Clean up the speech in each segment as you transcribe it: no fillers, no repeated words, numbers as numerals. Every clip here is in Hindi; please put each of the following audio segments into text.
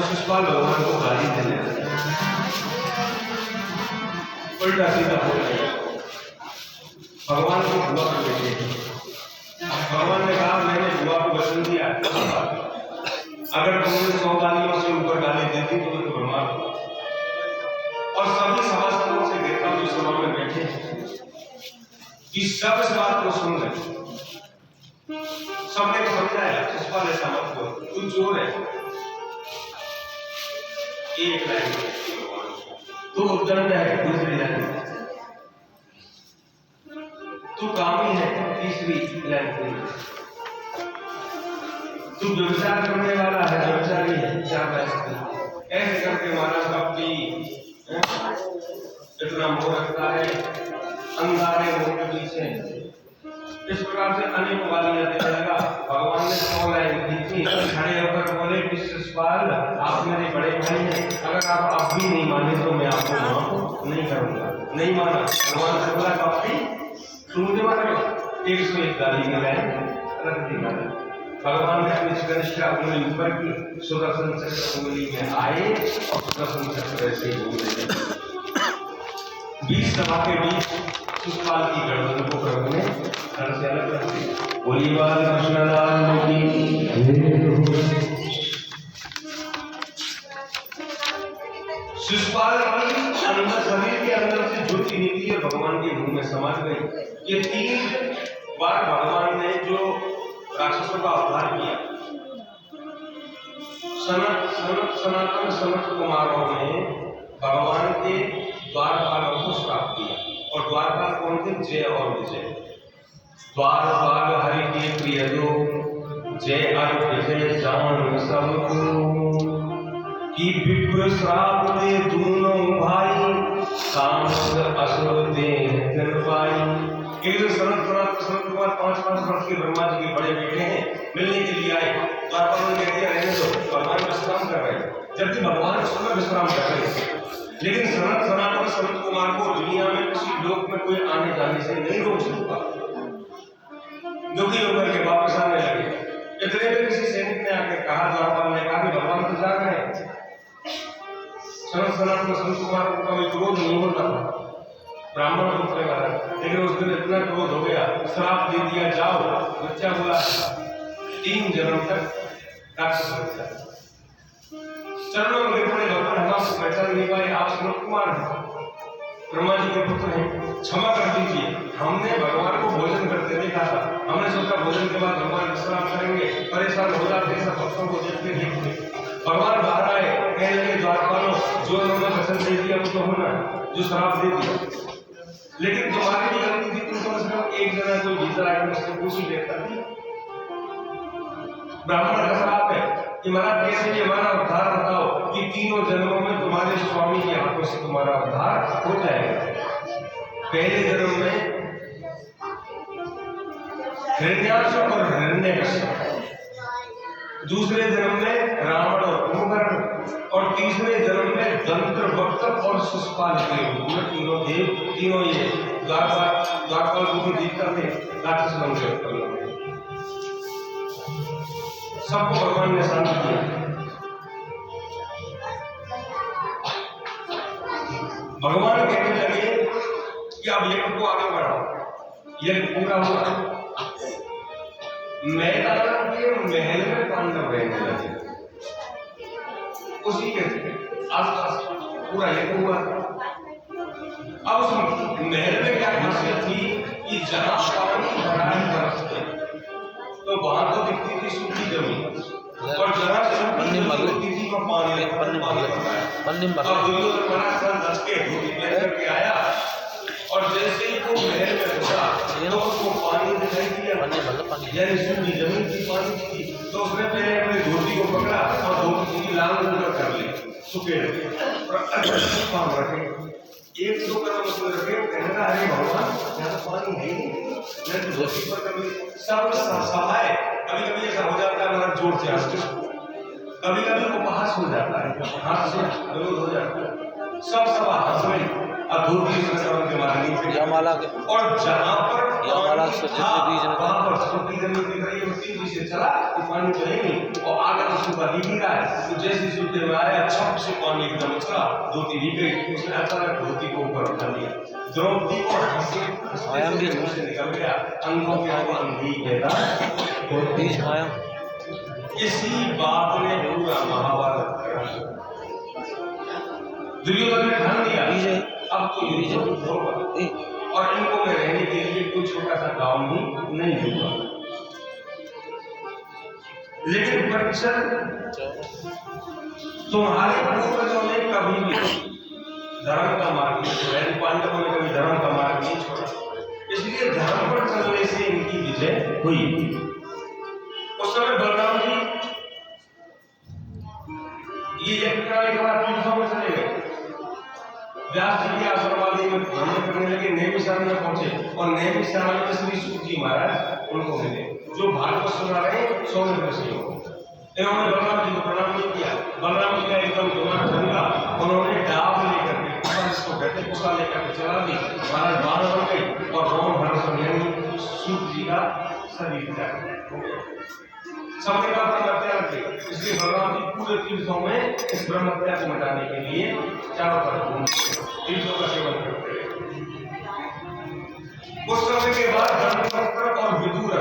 शिशुपाल भगवान को गाली देने लगे, उल्टा सीधा बोल रहे। भगवान को बुआ को बेटे, भगवान ने कहा मैंने बुआ को वचन दिया, अगर तुमने 100 गालियों से ऊपर गाली देती तो मैं ब्रह्मा को और सभी सभासदों से कहता हूं जो सभा में बैठे कि सब इस बात को सुन ले। सबने समझाया शिशुपाल ऐसा मत बोल, तू चोर है। एक लाइन तू उद्दंड है, दूसरी लाइन तू कामी है, तीसरी लाइन तू व्यवसाय करने वाला है, व्यवसायी है, चार लाइन ऐसे करके महाराज भक्ति इतना मोह रखता है अंगारे मोह के पीछे। इस प्रकार से अनेक गालियां देने लगा। भगवान ने 100 लाइन दी थी, खड़े होकर बोले कि शिशुपाल आप मेरे बड़े भाई हैं, अगर आप अब भी नहीं माने तो मैं आपको माफ नहीं करूंगा। नहीं माना, भगवान से बोला काफी तुम मुझे मारोगे, 101 गाली की लाइन रख दी। भगवान ने अपनी कनिष्ठा उंगली ऊपर की, सुदर्शन चक्र उंगली में आए और सुदर्शन चक्र ऐसे ही घूमने 20 सभा के बीच शिशुपाल की गर्दन को प्रभु ने धड़ से अलग कर दी। बोली बाल कृष्णलाल की। शिशुपाल की अंदर शरीर के अंदर से ज्योति निकली और भगवान के मुंह में समा गई। ये 3 बार भगवान ने जो राक्षसों का उद्धार किया, सनातन सनत कुमारों ने भगवान के द्वारपालों को श्राप दिया। और द्वारपाल कौन थे? जय और विजय। द्वारपाल हरि के प्रिय दो, जय और विजय जान सबको, कि विप्र श्राप दे दोनों भाई, सांसद असुर दे निर्वाई। एक दिन सनत कुमार 5 वर्ष के ब्रह्मा जी के बड़े बेटे हैं, मिलने के लिए आए। द्वारपाल ने कह दिया रहने दो, भगवान विश्राम कर रहे हैं, जबकि भगवान उस समय विश्राम कर रहे हैं। लेकिन सनातन सनत कुमार को दुनिया में किसी लोक में कोई आने जाने से नहीं रोक सकता। दुखी होकर के वापस आने लगे। इतने में किसी सैनिक ने आकर कहा, द्वारपाल ने कहा कि भगवान तो जा रहे हैं। सनातन सनत कुमार को कभी क्रोध नहीं होता था, ब्राह्मण पुत्र वाला, लेकिन उस दिन इतना क्रोध हो गया, श्राप दे दिया, जाओ बच्चा बोला 3 जन्म तक राक्षस बच्चा। चरणों में गिर पड़े, भगवान हम आपको पहचान नहीं पाए, आप सनत कुमार हैं, ब्रह्मा जी के पुत्र हैं, क्षमा कर दीजिए। हमने भगवान को भोजन करते देखा था, हमने सोचा भोजन के बाद भगवान विश्राम करेंगे, परेशान हो जाते सब भक्तों को देखते देखते। भगवान बाहर आए, कहने लगे द्वारपालों जो उन्होंने वचन दे दिया वो तो होना, जो श्राप दे दिया, लेकिन तुम्हारी भी गलती थी, तुम कम से कम एक जना कोई भीतर आकर मुझसे पूछ ही लेता। ब्राह्मण का श्राप है कि महाराज कैसे भी हमारा उद्धार बताओ कि 3 जन्मों में तुम्हारे स्वामी के हाथों से तुम्हारा उद्धार हो जाएगा। पहले जन्म में हिरण्याक्ष और हिरण्यकश्यप, दूसरे जन्म में रावण और कुंभकर्ण, और तीसरे जन्म में दंत्र वक्त और शिशुपाल के रूप में तीनों देव, तीनों ये द्वारपाल को भी जीतता थे, राक्षस बन गए। सबको भगवान ने शांत किया। भगवान कहने लगे कि अब यज्ञ को आगे बढ़ाओ। यज्ञ पूरा हुआ, मैदान के महल में पांडव रहने लगे, उसी के आसपास पूरा यज्ञ हुआ। अब उस महल में क्या खासियत थी कि जहां पानी भरा ही बरसते तो वहां तो दिखती थी सूखी जमीन, और जहां सूखी जमीन दिखती थी वहां पानी अब दुर्योधन महाराज दस के लेकर के आया, और जैसे ही वो महल में घुसा तो उसको पानी दिखाई दिया, यानी सूखी जमीन की पानी थी। तो उसने पहले अपने धोती को पकड़ा और धोती की लाल ऊपर कर ली, सूखे पाम रखे, 1-2 कदम उसमें रखे, कहना अरे भगवान यहाँ तो पानी है नहीं, मैं तो धोती पर कभी सब सहाय। कभी कभी ऐसा हो जाता है हमारा जोर से हंसते, कभी कभी उपहास हो जाता है, हाथ से विरोध हो जाता है। सब सभा हंस गई और दूर की श्रवण के मारे नीचे यमाला के और जहाँ पर यमाला से जितने बीज ने वहाँ पर छोटी जमीन दिख रही है उसी से चला तो पानी तो है नहीं और आगे तो सूखा दिख ही रहा है तो जैसे सूखे में आया छप से पानी एकदम उछला धोती दिख गई उसने अचानक धोती को ऊपर उठा लिया द्रौपदी को हंसी से निकल गया अंगों के आगे अंधी कहता बीज आया। इसी बात ने पूरा महाभारत करा दुर्योधन ने ठान लिया अब तो युद्ध होगा और इनको में रहने के लिए कोई छोटा सा गांव भी नहीं होगा। लेकिन परीक्षित तुम्हारे पूर्वजों ने कभी भी धर्म का मार्ग नहीं छोड़ा, पांडवों ने कभी धर्म का मार्ग नहीं छोड़ा, इसलिए धर्म पर चलने से इनकी विजय हुई। उस समय बलराम जी ये एक बार तीर्थों में चले गए, व्यास जी के आश्रमादि में भ्रमण करने लगे, नैमिषारण्य में पहुंचे और नैमिषारण्य में श्री सूत जी महाराज उनको मिले जो भागवत सुना रहे 100 वर्षीय। इन्होंने बलराम जी को प्रणाम नहीं किया, बलराम जी का एकदम दिमाग ठंडा, उन्होंने डाब लेकर के इसको कहते कुशा लेकर के चला दी, महाराज बाण बन गई और रोम भर सूत जी का शरीर त्याग हो गया। समय का ब्रह्मत्या रखे, इसलिए भगवान जी पूरे तीर्थों में इस ब्रह्मत्या को मिटाने के लिए चारों तरफ घूमते तीर्थों का सेवन करते हैं। कुछ समय के बाद धर्मपत्र और विदुर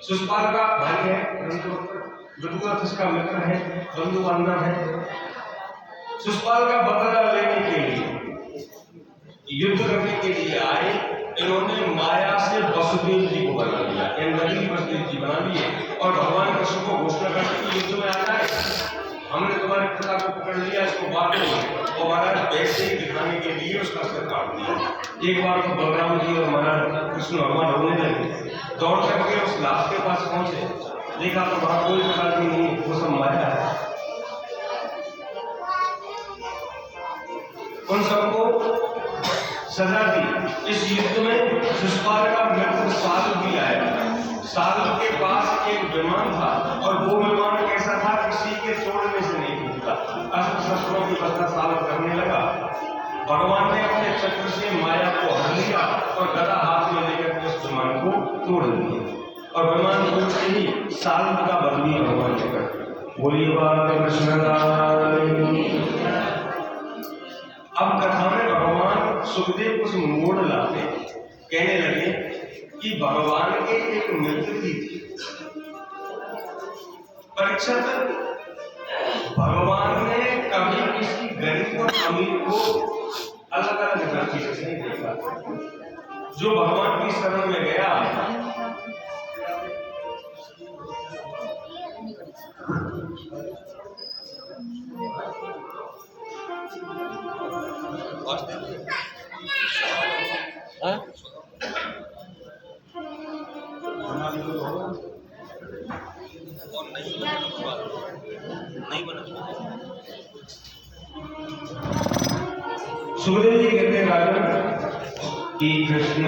शिशुपाल का भाई है, विदुर इसका मित्र है, बंधु बांधव है। शिशुपाल का बदला लेने के लिए युद्ध करने के लिए आए, इन्होंने माया से वसुदेव जी को बना लिया, नदी वसुदेव जी बना लिए और भगवान कृष्ण को घोषणा करके कि युद्ध में आ जाए, हमने तुम्हारे पिता को पकड़ लिया, इसको बांट लो और महाराज वैसे ही दिखाने के लिए उसका सिर काट दिया। एक बार तो बलराम जी और महाराज कृष्ण भगवान रोने लगे, दौड़ करके उस लाश के पास पहुंचे, देखा तो वहां कोई प्रकार की नहीं, वो सब माया है। उन सबको सजा दी। इस युद्ध में शिशुपाल का मित्र साल भी आया। साल के पास एक विमान था और वो विमान कैसा था, किसी के तोड़ने से नहीं टूटता, अस्त्र शस्त्रों की बदला साल करने लगा। भगवान ने अपने चक्र से माया को हर लिया और गदा हाथ में लेकर के उस विमान को तोड़ दिया और विमान तोड़ते ही साल का बदली भगवान ने कर बोलिए बाबा कृष्ण। अब कथा में भगवान सुखदेव कुछ मोड़ लाते, कहने लगे कि भगवान के एक मित्र थी परीक्षित, भगवान ने कभी किसी गरीब और अमीर को अलग अलग दृष्टि से नहीं देखा। जो भगवान की शरण में गया सुखदेव जी कहते हैं राजन कि कृष्ण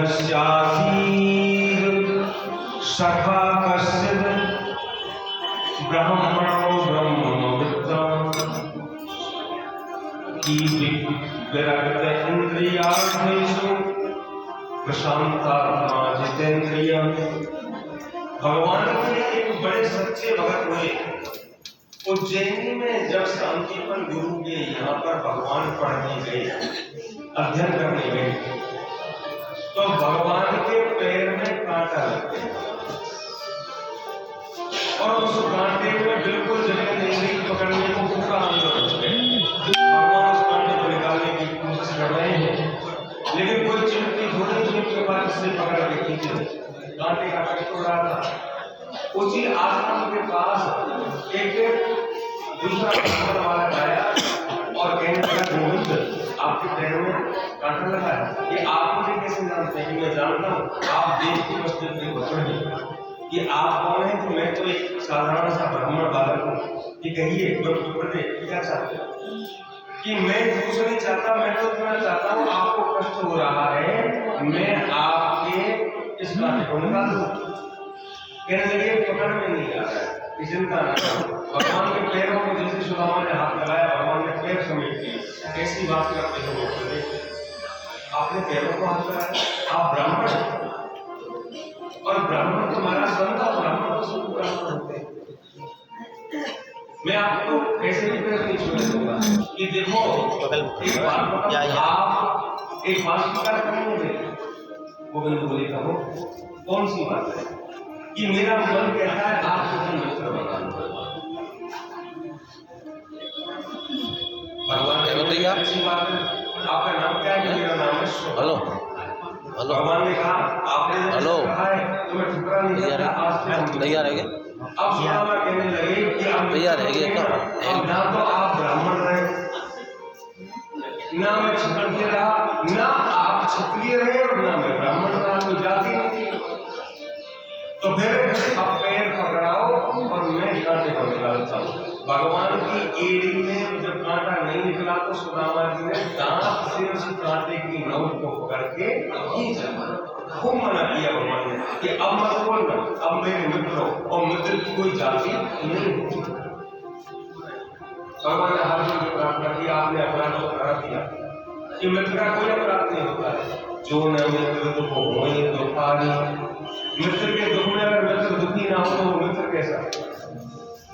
सखा कश्चिद ब्राह्मणो ब्रह्मविद्वान् की विरक्त इंद्रियार्थेषु प्रशांतात्मा जितेंद्रिय। भगवान के एक बड़े सच्चे भक्त हुए, उज्जैनी में जब शांतिपन गुरु के यहाँ पर भगवान पढ़ने गए, अध्ययन करने गए, तो भगवान के पैर में कांटा लग गया और उस कांटे में बिल्कुल जगह नहीं पकड़ने को पूरा आंदोलन हो गए। भगवान उस कांटे को निकालने की कोशिश कर रहे हैं, लेकिन कोई चिमटी थोड़ी दूर के बाद से पकड़ के खींचे, कांटे का कष्ट हो रहा था। उसी आश्रम के पास एक दूसरा ब्राह्मण बालक आया और कहने लगा गोविंद आपके पैर में कांटा लगा है, ये आप मुझे कैसे जानते हैं? मैं जानता हूँ, आप देश की मस्जिद में बच्चे कि आप कौन है? तो मैं तो एक साधारण सा ब्राह्मण बालक हूँ। कि कहिए क्या चाहते हैं? कि मैं कुछ नहीं चाहता, मैं तो इतना चाहता हूँ आपको कष्ट हो रहा है, मैं आपके इस कांटे को निकाल दूँ। कहने लगे पकड़ में नहीं आ रहा है, कि चिंता न करो। भगवान के पैरों को जैसे सुदामा ने हाथ लगाया, भगवान ने पैर समेट दिए। कैसी बात करते हैं वो? आपने पैरों को हाथ लगाया, आप ब्राह्मण हैं, और ब्राह्मण तुम्हारा संत, ब्राह्मण को संत ब्राह्मण होते हैं। मैं आपको कैसे भी पैर नहीं छूने दूंगा कि देखो एक बात, आप एक बात स्वीकार करेंगे। गोविंद बोले कहो कौन सी बात है कि मेरा मन कहता है आपको मित्र बना। भगवान ने अच्छी बात है, आपका नाम क्या है? मेरा नाम है। हेलो हेलो, भगवान ने कहा आपने हेलो, कहा है तो मैं ठुकरा नहीं तैयार करता, आज से हम तैयार है क्या? अब सुदामा कहने लगे कि आप तैयार है क्या? अब ना तो आप ब्राह्मण रहे, ना मैं क्षत्रिय रहा, ना आप क्षत्रिय रहे, और ना मैं ब्राह्मण रहा, तो जाति नहीं थी। तो फिर आप पैर पकड़ाओ और मैं कांटे को निकालता हूँ। भगवान की एड़ी में जब कांटा नहीं निकला तो सुदामा जी ने दांत से उस कांटे की नोक को पकड़ के खूब मना किया भगवान ने कि अब मत बोलना, अब मेरे मित्र हो, और मित्र की कोई जाति नहीं होती। भगवान ने हाथ जोड़ के प्रार्थना की, आपने अपराध को करा दिया कि मित्र का कोई अपराध नहीं होता है। जो न मित्र दुख होए दुखारी, मित्र के दुख में अगर मित्र दुखी ना हो तो वो मित्र कैसा?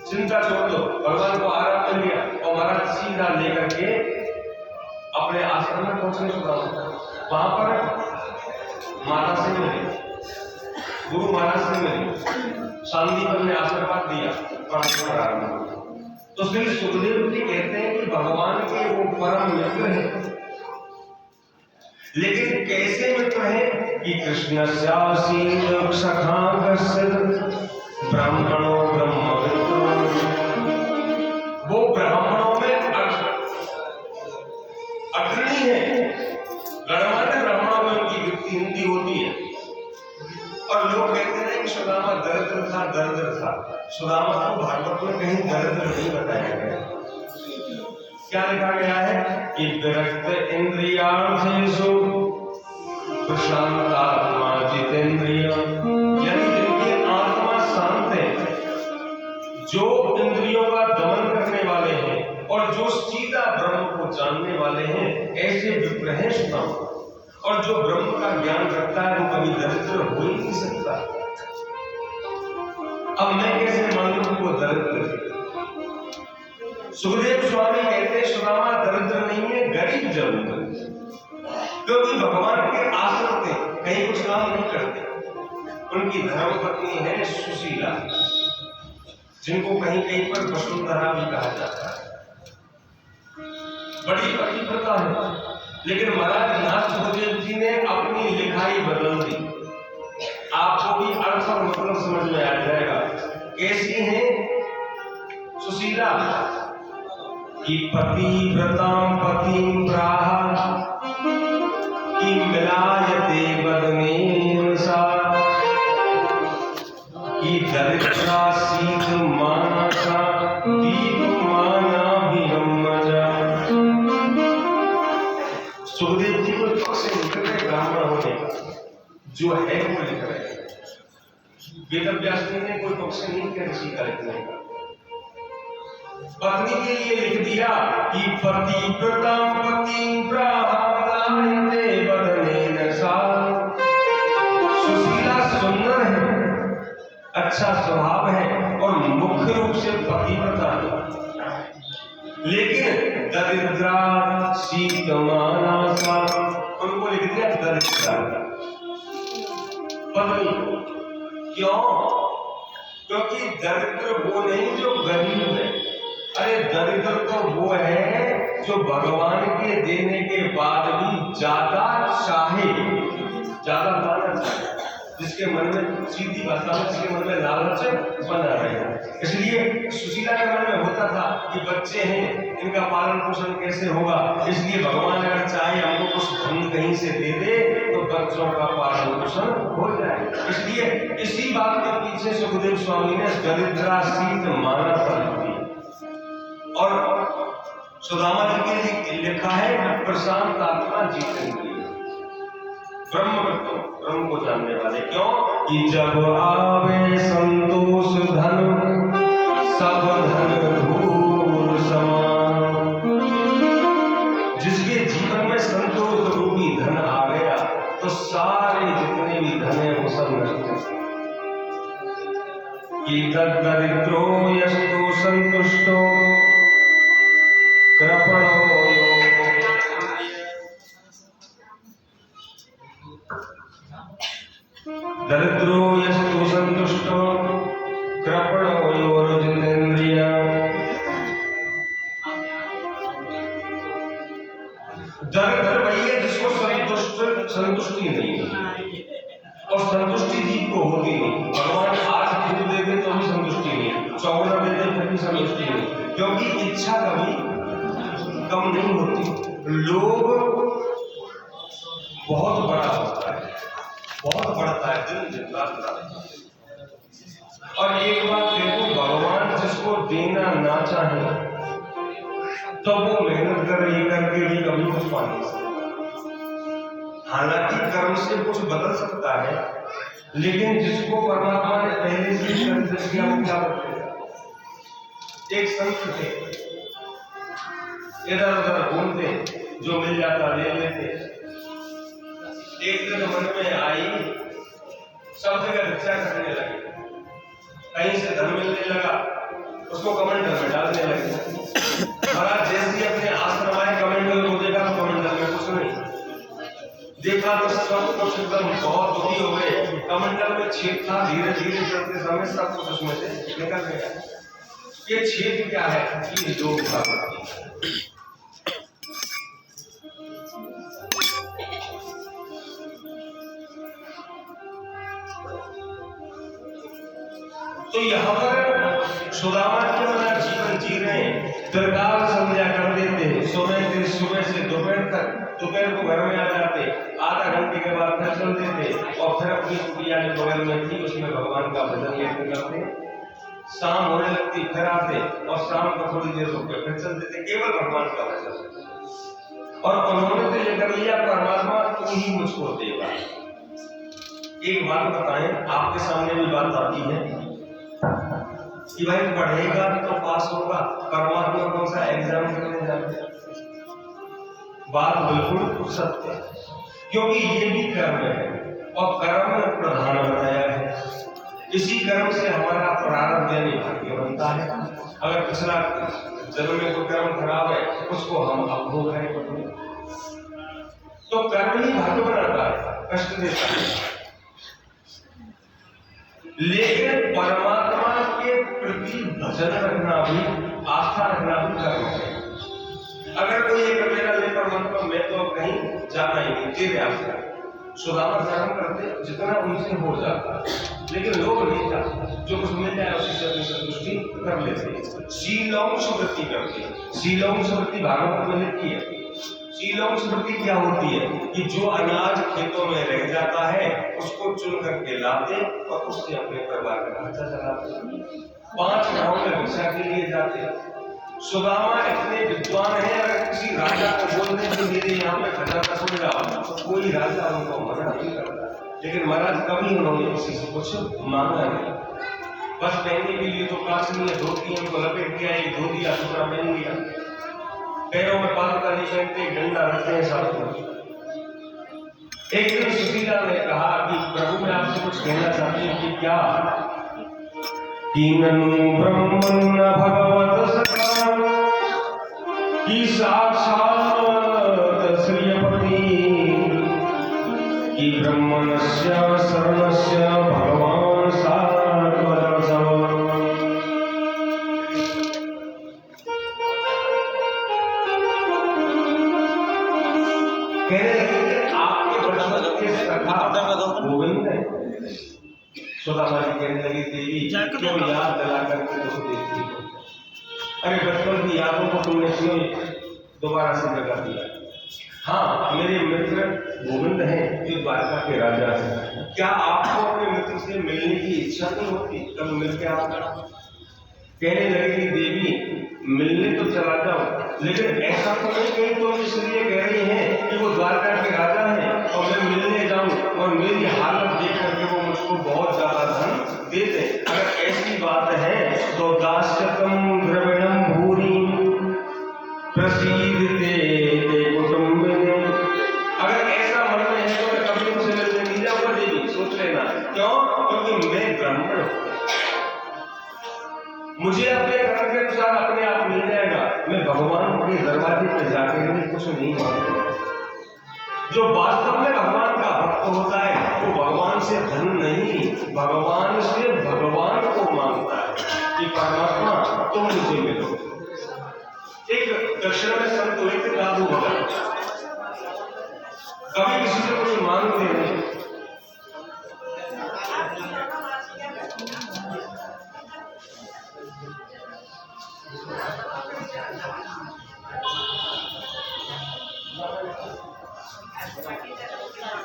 चिंता छोड़ दो, भगवान को आराम मिल गया और महाराज सीधा लेकर के अपने आश्रम में पहुंचने सुदामा। वहां पर माता से मिले, गुरु महाराज से मिले, शांतिवन ने आशीर्वाद दिया, प्रारंभ। तो श्री सुखदेव जी कहते हैं कि भगवान के वो परम मित्र हैं, लेकिन कैसे मित्र हैं कि कृष्ण ब्राह्मणों ब्रह्मविद्रो, वो ब्राह्मणों में अग्रणी है, गणमान्य ब्राह्मणों में उनकी वृत्ति हिंदी होती है। और लोग कहते हैं कि सुदामा दरिद्र था। सुदामा को भागवत में कहीं दरिद्र नहीं बताया गया। क्या लिखा गया है कि विरक्त इंद्रियार्थेषु प्रशांतात्मा जितेंद्रिय, यानी जिनकी आत्मा शांत है, जो इंद्रियों का दमन करने वाले हैं और जो सीधा ब्रह्म को जानने वाले हैं, ऐसे विप्र हैं सुदामा। और जो ब्रह्म का ज्ञान रखता है वो कभी दरिद्र हो ही नहीं सकता। अब मैं कैसे मान लूं कि वो दरिद्र है? सुखदेव स्वामी कहते हैं सुदामा दरिद्र नहीं है, गरीब जरूर है, क्योंकि भगवान के आश्रित थे, कहीं कुछ काम नहीं करते। उनकी धर्मपत्नी है सुशीला, जिनको कहीं कहीं पर वसुंधरा भी कहा जाता है, बड़ी पतिव्रता है। लेकिन महाराज यहाँ सुखदेव जी ने अपनी लिखाई बदल दी। आपको भी अर्थ और मतलब समझ में आ जाएगा। कैसी है सुशीला? कि पतिव्रतां पतिं प्राह कि मिलायते बदनेन सा, कि दरिद्रा सीत मानसा दीपमाना विरम्मजा। सुखदेव जी को पक्ष से निकल रहे ब्राह्मण होने का जो है वो लिख रहे हैं। वेदव्यास जी ने कोई पक्ष नहीं किया ऋषि का लिखने का। पत्नी के लिए लिख दिया कि पतिव्रतां पतिं प्राहायते बदनेन सा। सुशीला सुंदर है, अच्छा स्वभाव है और मुख्य रूप से पतिव्रता है, लेकिन दरिद्रा शीतमानसा, उनको लिख दिया दरिद्रा पत्नी। क्यों? क्योंकि दरिद्र वो नहीं जो गरीब है, अरे दरिद्र तो वो है जो भगवान के देने के बाद भी ज्यादा चाहे, ज्यादा पाना चाहे, जिसके मन में सीधी भाषा में जिसके मन में लालच बना रहे। इसलिए सुशीला के मन में होता था कि बच्चे हैं, इनका पालन पोषण कैसे होगा, इसलिए भगवान अगर चाहे हमको कुछ धन कहीं से दे दे तो बच्चों का पालन पोषण हो जाए। इसलिए इसी बात के पीछे सुखदेव स्वामी ने दरिद्रा सीत माना लिख दिया। और सुदामा जी के लिए लिखा है प्रशांत आत्मा जीतेंगे, ब्रह्म को जानने वाले। क्यों? कि जब आवे संतोष धन कि तद्दरिद्रो यस्तु संतुष्टो कृपणो यो दरिद्रो यस्तु संतुष्टो कृपणो यो जितेन्द्रिय। दरिद्र वही है जिसको संतुष्टि नहीं है और संतुष्टि जीव को होती नहीं। भगवान आज दूध दे दे तो भी संतुष्टि नहीं, चौगुना दे दे फिर भी संतुष्टि नहीं, क्योंकि इच्छा कभी कम नहीं होती। लोभ बहुत बड़ा होता है, बहुत बढ़ता है दिन दिन रात रात। और एक बात देखो, भगवान जिसको देना ना चाहे तो वो मेहनत कर रही करके भी कभी कुछ पा नहीं सकता। हालांकि कर्म से कुछ बदल सकता है, लेकिन जिसको परमात्मा ने पहले से निर्देश किया वो क्या बदलेगा। एक संत थे, इधर उधर घूमते, जो मिल जाता ले लेते। एक दिन मन में आई, सब जगह भिक्षा करने लगे, कहीं से धन मिलने लगा, उसको कमंडल में डालने लगे। महाराज जैसे अपने आश्रम आए, कमंडल को देखा तो कमंडल में कुछ नहीं देखा, तो सब कुछ एकदम बहुत दुखी हो गए। कमंडल में छेद था, धीरे धीरे चलते समय सब कुछ उसमें से निकल गया। ये छेद क्या है? कि लोभ का प्रतीक। तो यहाँ पर सुदामा के मना जीवन जी रहे हैं, त्रिकाल संध्या कर देते हैं, सुबह से दोपहर तक, दोपहर को घर में आ जाते, आधा घंटे के बाद फिर चल देते और फिर अपनी कुटिया जो बगल में थी उसमें भगवान का भजन लेते करते। शाम होने लगती फिर आते और शाम को थोड़ी देर रुक के फिर चल देते, केवल भगवान का भजन। और उन्होंने तो ये कर लिया, परमात्मा तू ही मुझको देगा। एक बात बताएं, आपके सामने भी बात आती है कि भाई पढ़ेगा तो पास होगा, परमात्मा कौन सा एग्जाम करने जाते हैं। बात बिल्कुल सत्य है, क्योंकि ये भी कर्म है और कर्म प्रधान बनाया है। इसी कर्म से हमारा प्रारब्ध यानी भाग्य बनता है। अगर पिछला जन्म में कोई कर्म खराब है उसको हम अब भोग रहे हैं, तो कर्म ही भाग्य बनाता है, कष्ट देता है। लेकिन परमात्मा के प्रति भजन रखना भी, आस्था रखना भी कर्म है। अगर कोई ये कर लेगा ले परमात्मा मैं तो कहीं जाना ही नहीं, तेरे आस्था। सुदामा कर्म करते जितना उनसे हो जाता, लेकिन लोग नहीं चाहते, जो कुछ मिल जाए उसी से अपनी संतुष्टि कर लेते। शीलौंश वृत्ति करते। शीलौंश वृत्ति भागवत में लिखी है। शीलौंश वृत्ति क्या होती है? कि जो अनाज खेतों में रह जाता है उसको चुन करके लाते और उससे अपने परिवार का खर्चा चलाते। 5 गांव में भिक्षा के लिए जाते। सुदामा इतने विद्वान है, अगर किसी राजा को बोल दें कि मेरे यहाँ पे खजाना खुल जाओ तो कोई राजा उनको मना नहीं करता। लेकिन महाराज कभी उन्होंने किसी से कुछ मांगा नहीं, बस पहनने के लिए तो काशनी है, धोती उनको लपेट दिया, एक धोती का टुकड़ा पहन लिया, पैरों में पादुका नहीं पहनते, डंडा रखते हैं साथ में। एक दिन सुशीला ने कहा कि प्रभु मैं आपसे कुछ कहना चाहती हूँ। कि क्या? कीननु ब्रह्मन् भगवत सखा कि साक्षात् श्रियपति कि ब्रह्मणस्य शरणस्य भगवान सात्वरसः। कहने लगे आपके बचपन के सखा गोविंद है। सुदामा जी कहने लगी देवी क्यों याद दिला करके दुख देती हो? अरे बचपन की यादों को तुमने क्यों दोबारा से जगा दिया? हाँ, मेरे मित्र गोविंद हैं जो द्वारका के राजा हैं। क्या आपको अपने मित्र से मिलने की इच्छा नहीं होती? तब मिलकर आप कहने लगे देवी मिलने तो चला जाओ, लेकिन ऐसा तो नहीं कहीं तुम इसलिए कह रही हैं कि वो द्वारका के राजा हैं और मैं मिलने जाऊं और मेरी हालत देख करके वो मुझको बहुत ज्यादा धन दे दे। अगर ऐसी बात है तो दास्यतम द्रविणम भूरि प्रसीदते कुटुंबिने। अगर ऐसा मन में है तो मैं कभी उनसे मिलने नहीं जाऊंगा देवी, सोच लेना। क्यों? क्योंकि मैं ब्राह्मण हूं मुझे अपने कर्म के अनुसार अपने आप मिल जाएगा, मैं भगवान के दरवाजे पे जाकर भी कुछ नहीं मांगूंगा। जो वास्तव में भगवान का भक्त होता है वो भगवान से धन नहीं, भगवान से भगवान को मांगता है कि परमात्मा तुम मुझे मिलो। एक दक्षिण में संत हुए थे दादू भगत, कभी किसी से कुछ मांगते नहीं।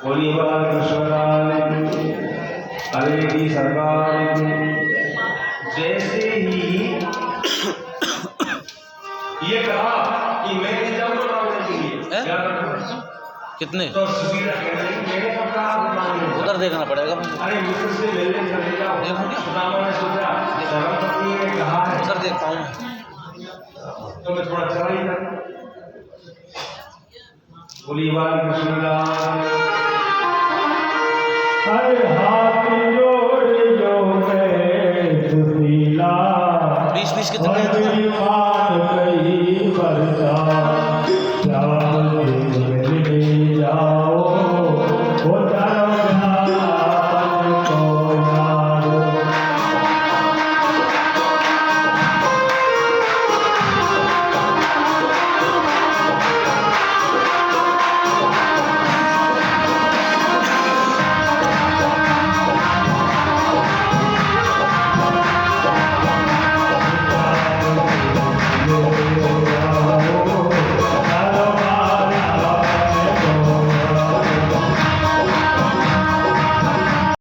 बोलिए बाल कृष्णलाल हरे की सरकार की। जैसे ही ये कहा कि मैं नहीं जाऊंगा मांगने के लिए, क्या करूं? कितने तो सुशीला कहने लगी, मैंने कब कहा मांगने? उधर देखना पड़ेगा। अरे मुझसे से मिलने चले जाओ। सुदामा ने सोचा धर्मपत्नी ने कहा है उधर देखता हूँ तो मैं थोड़ा चला ही जाऊं। बोलिए बाल कृष्णलाल हर हाथ जोड़ियो मैं सुशीला 20 कितने मान कही